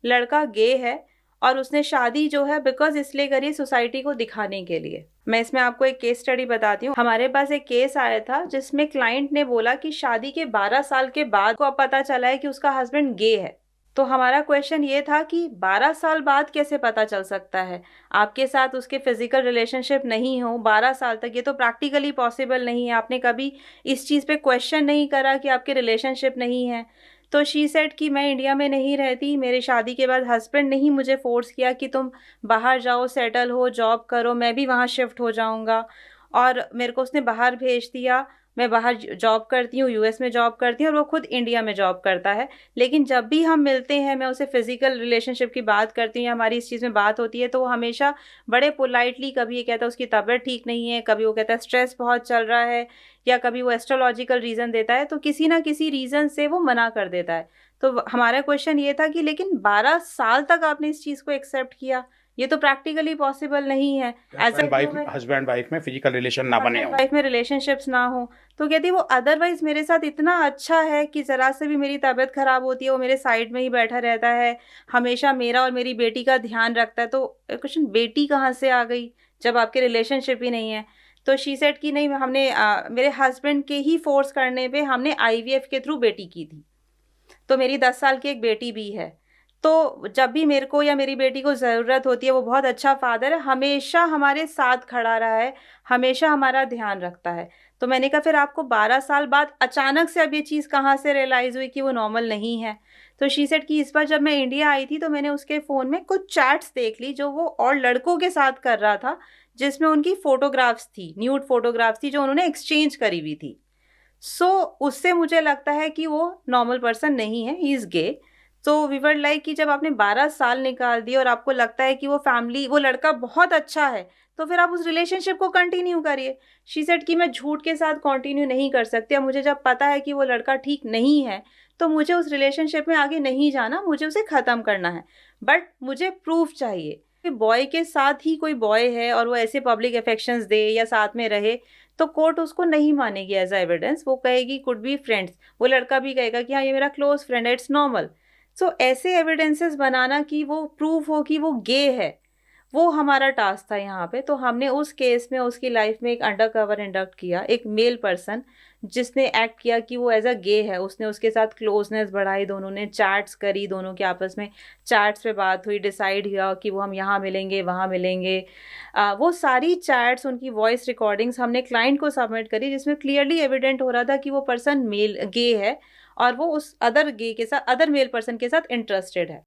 लड़का गे है और उसने शादी जो है बिकॉज इसलिए करी सोसाइटी को दिखाने के लिए। मैं इसमें आपको एक केस स्टडी बताती हूँ। हमारे पास एक केस आया था जिसमें क्लाइंट ने बोला कि शादी के 12 साल के बाद को अब पता चला है कि उसका हस्बैंड गे है। तो हमारा क्वेश्चन ये था कि 12 साल बाद कैसे पता चल सकता है? आपके साथ उसके फिजिकल रिलेशनशिप नहीं हो 12 साल तक, ये तो प्रैक्टिकली पॉसिबल नहीं है। आपने कभी इस चीज़ पे क्वेश्चन नहीं करा कि आपके रिलेशनशिप नहीं है। तो शी सेड कि मैं इंडिया में नहीं रहती, मेरे शादी के बाद हस्बैंड ने ही मुझे फोर्स किया कि तुम बाहर जाओ, सेटल हो, जॉब करो, मैं भी वहाँ शिफ्ट हो जाऊँगा। और मेरे को उसने बाहर भेज दिया। मैं बाहर जॉब करती हूँ, यूएस में जॉब करती हूँ और वो खुद इंडिया में जॉब करता है। लेकिन जब भी हम मिलते हैं, मैं उसे फिजिकल रिलेशनशिप की बात करती हूँ या हमारी इस चीज़ में बात होती है, तो वो हमेशा बड़े पोलाइटली, कभी ये कहता है उसकी तबीयत ठीक नहीं है, कभी वो कहता है स्ट्रेस बहुत चल रहा है, या कभी वो एस्ट्रोलॉजिकल रीज़न देता है, तो किसी ना किसी रीज़न से वो मना कर देता है। तो हमारा क्वेश्चन ये था कि लेकिन 12 साल तक आपने इस चीज़ को एक्सेप्ट किया, ये तो प्रैक्टिकली पॉसिबल नहीं है। एज अ हस्बैंड वाइफ में फिजिकल रिलेशन ना बने हो, वाइफ में रिलेशनशिप्स ना हो। तो कहती वो अदरवाइज मेरे साथ इतना अच्छा है कि जरा से भी मेरी तबीयत खराब होती है वो मेरे साइड में ही बैठा रहता है, हमेशा मेरा और मेरी बेटी का ध्यान रखता है। तो क्वेश्चन, बेटी कहाँ से आ गई जब आपके रिलेशनशिप ही नहीं है? तो शी सेड कि नहीं, हमने मेरे हस्बैंड के ही फोर्स करने पे हमने आईवीएफ के थ्रू बेटी की थी। तो मेरी 10 साल की एक बेटी भी है। तो जब भी मेरे को या मेरी बेटी को ज़रूरत होती है, वो बहुत अच्छा फादर है, हमेशा हमारे साथ खड़ा रहा है, हमेशा हमारा ध्यान रखता है। तो मैंने कहा फिर आपको 12 साल बाद अचानक से अब ये चीज़ कहाँ से रियलाइज़ हुई कि वो नॉर्मल नहीं है? तो शी सेड कि इस बार जब मैं इंडिया आई थी तो मैंने उसके फ़ोन में कुछ चैट्स देख ली जो वो और लड़कों के साथ कर रहा था, जिसमें उनकी फ़ोटोग्राफ्स थी, न्यूड फ़ोटोग्राफ्स थी जो उन्होंने एक्सचेंज करी हुई थी। सो उससे मुझे लगता है कि वो नॉर्मल पर्सन नहीं है, ही इज़ गे। तो वी वर लाइक कि जब आपने 12 साल निकाल दिए और आपको लगता है कि वो फैमिली, वो लड़का बहुत अच्छा है, तो फिर आप उस रिलेशनशिप को कंटिन्यू करिए। शी सेड कि मैं झूठ के साथ कंटिन्यू नहीं कर सकती, अब मुझे जब पता है कि वो लड़का ठीक नहीं है, तो मुझे उस रिलेशनशिप में आगे नहीं जाना, मुझे उसे ख़त्म करना है। बट मुझे प्रूफ चाहिए कि बॉय के साथ ही कोई बॉय है और वो ऐसे पब्लिक अफेक्शंस दे या साथ में रहे, तो कोर्ट उसको नहीं मानेगी एज अ एविडेंस। वो कहेगी कुड बी फ्रेंड्स, वो लड़का भी कहेगा कि हाँ ये मेरा क्लोज फ्रेंड है, इट्स नॉर्मल। सो ऐसे एविडेंसेस बनाना कि वो प्रूफ हो कि वो गे है, वो हमारा टास्क था यहाँ पे। तो हमने उस केस में उसकी लाइफ में एक अंडर कवर इंडक्ट किया, एक मेल पर्सन जिसने एक्ट किया कि वो एज अ गे है। उसने उसके साथ क्लोजनेस बढ़ाई, दोनों ने चैट्स करी, दोनों के आपस में चैट्स पे बात हुई, डिसाइड किया कि वो हम यहाँ मिलेंगे, वहाँ मिलेंगे। वो सारी चैट्स, उनकी वॉइस रिकॉर्डिंग्स हमने क्लाइंट को सबमिट करी, जिसमें क्लियरली एविडेंट हो रहा था कि वो पर्सन मेल गे है और वो उस अदर गे के साथ, अदर मेल पर्सन के साथ इंटरेस्टेड है।